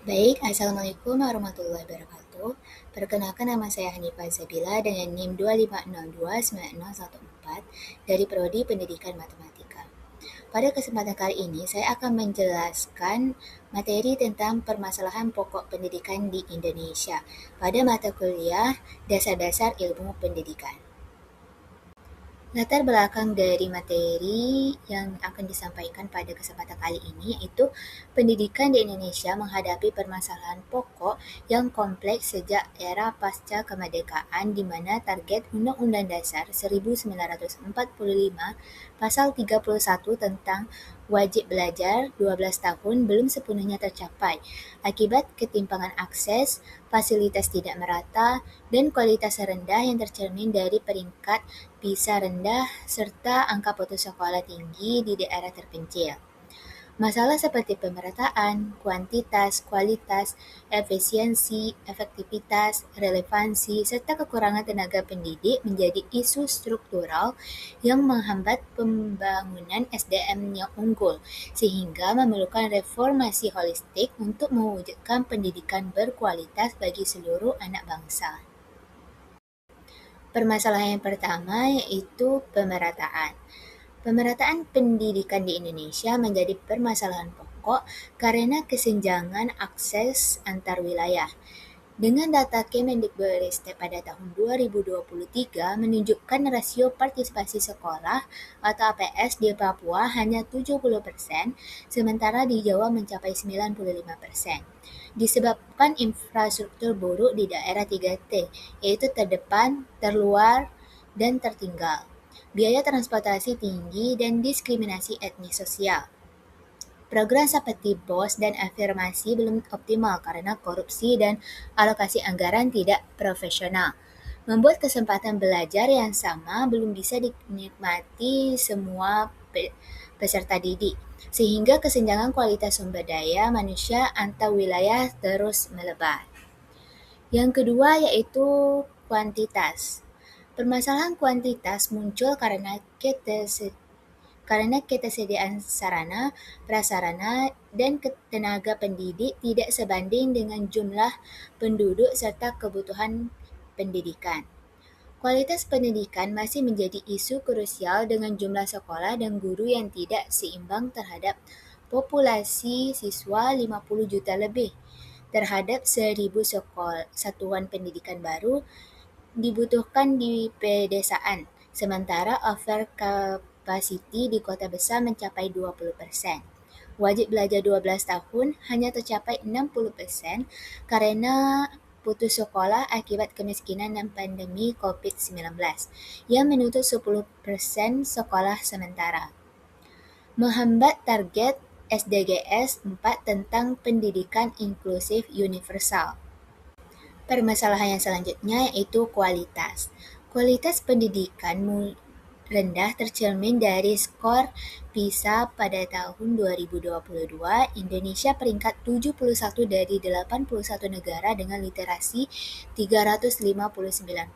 Baik, Assalamualaikum warahmatullahi wabarakatuh. Perkenalkan nama saya Hanifah Zabila dengan NIM 2502914 dari Prodi Pendidikan Matematika. Pada kesempatan kali ini, saya akan menjelaskan materi tentang permasalahan pokok pendidikan di Indonesia pada mata kuliah Dasar-Dasar Ilmu Pendidikan. Latar belakang dari materi yang akan disampaikan pada kesempatan kali ini yaitu pendidikan di Indonesia menghadapi permasalahan pokok yang kompleks sejak era pasca kemerdekaan di mana target Undang-Undang Dasar 1945 Pasal 31 tentang wajib belajar 12 tahun belum sepenuhnya tercapai akibat ketimpangan akses, fasilitas tidak merata, dan kualitas rendah yang tercermin dari peringkat PISA rendah, serta angka putus sekolah tinggi di daerah terpencil. Masalah seperti pemerataan, kuantitas, kualitas, efisiensi, efektivitas, relevansi, serta kekurangan tenaga pendidik menjadi isu struktural yang menghambat pembangunan SDM yang unggul, sehingga memerlukan reformasi holistik untuk mewujudkan pendidikan berkualitas bagi seluruh anak bangsa. Permasalahan yang pertama yaitu pemerataan. Pemerataan pendidikan di Indonesia menjadi permasalahan pokok karena kesenjangan akses antar wilayah. Dengan data Kemendikbudristek pada tahun 2023 menunjukkan rasio partisipasi sekolah atau APS di Papua hanya 70%, sementara di Jawa mencapai 95%. Disebabkan infrastruktur buruk di daerah 3T, yaitu terdepan, terluar, dan tertinggal. Biaya transportasi tinggi dan diskriminasi etnis sosial. Program seperti BOS dan afirmasi belum optimal karena korupsi dan alokasi anggaran tidak profesional. Membuat kesempatan belajar yang sama belum bisa dinikmati semua peserta didik, sehingga kesenjangan kualitas sumber daya manusia antar wilayah terus melebar. Yang kedua yaitu kuantitas. Permasalahan kuantitas muncul karena ketersediaan sarana, prasarana, dan tenaga pendidik tidak sebanding dengan jumlah penduduk serta kebutuhan pendidikan. Kualitas pendidikan masih menjadi isu krusial dengan jumlah sekolah dan guru yang tidak seimbang terhadap populasi siswa 50 juta lebih. Terhadap 1.000 satuan pendidikan baru dibutuhkan di pedesaan, sementara over capacity di kota besar mencapai 20%. Wajib belajar 12 tahun hanya tercapai 60% karena putus sekolah akibat kemiskinan dan pandemi COVID-19 yang menutup 10% sekolah sementara. Menghambat target SDGs 4 tentang pendidikan inklusif universal. Permasalahan yang selanjutnya yaitu kualitas. Kualitas pendidikan rendah tercermin dari skor PISA pada tahun 2022. Indonesia peringkat 71 dari 81 negara dengan literasi 359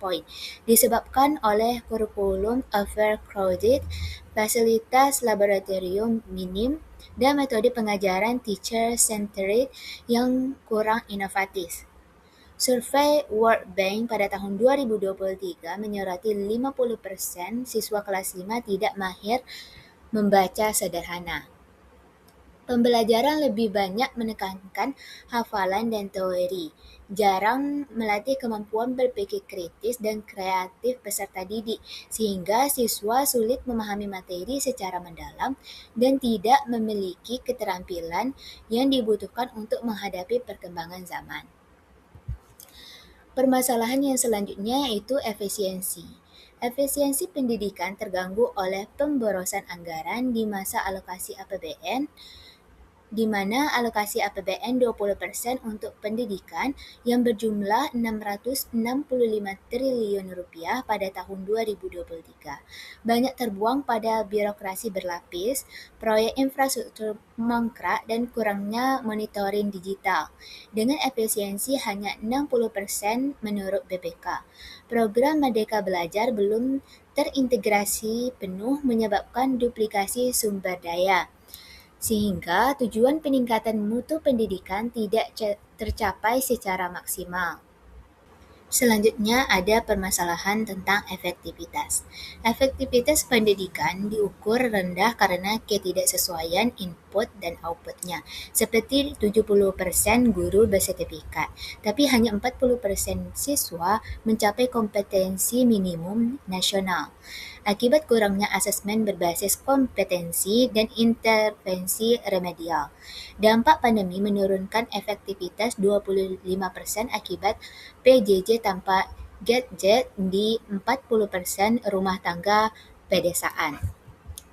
poin. Disebabkan oleh kurikulum overcrowded, fasilitas laboratorium minim, dan metode pengajaran teacher-centered yang kurang inovatif. Survei World Bank pada tahun 2023 menyoroti 50% siswa kelas 5 tidak mahir membaca sederhana. Pembelajaran lebih banyak menekankan hafalan dan teori, jarang melatih kemampuan berpikir kritis dan kreatif peserta didik, sehingga siswa sulit memahami materi secara mendalam dan tidak memiliki keterampilan yang dibutuhkan untuk menghadapi perkembangan zaman. Permasalahan yang selanjutnya yaitu efisiensi. Efisiensi pendidikan terganggu oleh pemborosan anggaran di masa alokasi APBN, di mana alokasi APBN 20% untuk pendidikan yang berjumlah 665 triliun rupiah pada tahun 2023 banyak terbuang pada birokrasi berlapis, proyek infrastruktur mangkrak, dan kurangnya monitoring digital. Dengan efisiensi hanya 60% menurut BPK. Program Merdeka Belajar belum terintegrasi penuh menyebabkan duplikasi sumber daya. sehingga tujuan peningkatan mutu pendidikan tidak tercapai secara maksimal. Selanjutnya ada permasalahan tentang efektivitas. Efektivitas pendidikan diukur rendah karena ketidaksesuaian input dan outputnya, seperti 70% guru bersertifikat, tapi hanya 40% siswa mencapai kompetensi minimum nasional. Akibat kurangnya asesmen berbasis kompetensi dan intervensi remedial. Dampak pandemi menurunkan efektivitas 25% akibat PJJ tanpa gadget di 40% rumah tangga pedesaan.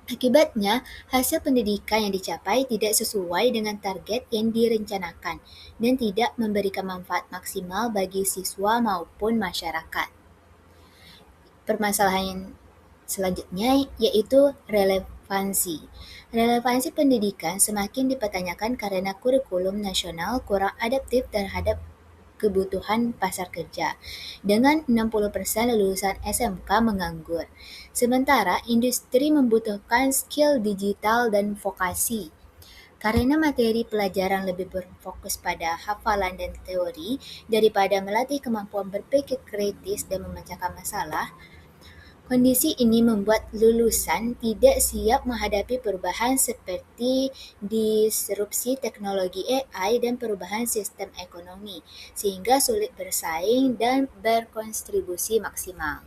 Akibatnya, hasil pendidikan yang dicapai tidak sesuai dengan target yang direncanakan dan tidak memberikan manfaat maksimal bagi siswa maupun masyarakat. Permasalahan selanjutnya yaitu relevansi. Relevansi pendidikan semakin dipertanyakan karena kurikulum nasional kurang adaptif terhadap kebutuhan pasar kerja, dengan 60% lulusan SMK menganggur. Sementara industri membutuhkan skill digital dan vokasi. Karena materi pelajaran lebih berfokus pada hafalan dan teori daripada melatih kemampuan berpikir kritis dan memecahkan masalah, kondisi ini membuat lulusan tidak siap menghadapi perubahan seperti disrupsi teknologi AI dan perubahan sistem ekonomi, sehingga sulit bersaing dan berkontribusi maksimal.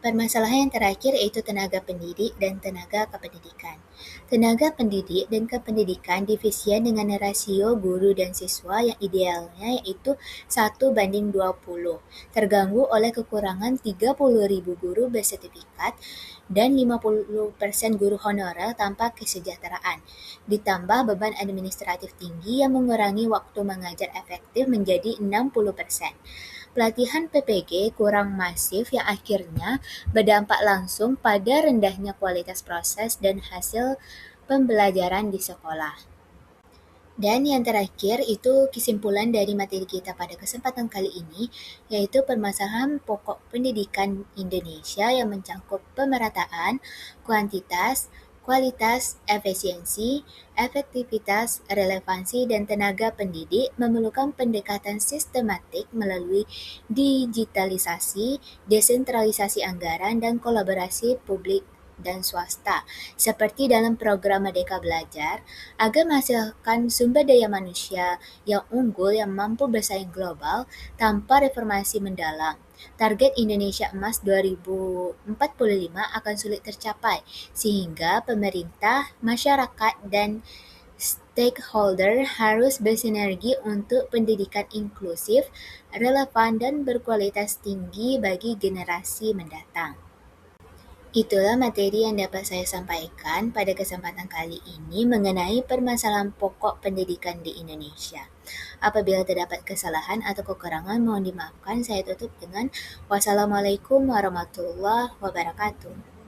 Permasalahan yang terakhir yaitu tenaga pendidik dan tenaga kependidikan. Tenaga pendidik dan kependidikan defisien dengan rasio guru dan siswa yang idealnya yaitu 1:20, terganggu oleh kekurangan 30.000 guru bersertifikat dan 50% guru honorer tanpa kesejahteraan, ditambah beban administratif tinggi yang mengurangi waktu mengajar efektif menjadi 60%. Pelatihan PPG kurang masif yang akhirnya berdampak langsung pada rendahnya kualitas proses dan hasil pembelajaran di sekolah. Dan yang terakhir itu kesimpulan dari materi kita pada kesempatan kali ini, yaitu permasalahan pokok pendidikan Indonesia yang mencakup pemerataan, kuantitas, kualitas, efisiensi, efektivitas, relevansi, dan tenaga pendidik memerlukan pendekatan sistematik melalui digitalisasi, desentralisasi anggaran, dan kolaborasi publik dan swasta, seperti dalam program Merdeka Belajar, agar menghasilkan sumber daya manusia yang unggul yang mampu bersaing global tanpa reformasi mendalam. Target Indonesia Emas 2045 akan sulit tercapai, sehingga pemerintah, masyarakat, dan stakeholder harus bersinergi untuk pendidikan inklusif, relevan, dan berkualitas tinggi bagi generasi mendatang. Itulah materi yang dapat saya sampaikan pada kesempatan kali ini mengenai permasalahan pokok pendidikan di Indonesia. Apabila terdapat kesalahan atau kekurangan, mohon dimaafkan. Saya tutup dengan wassalamualaikum warahmatullahi wabarakatuh.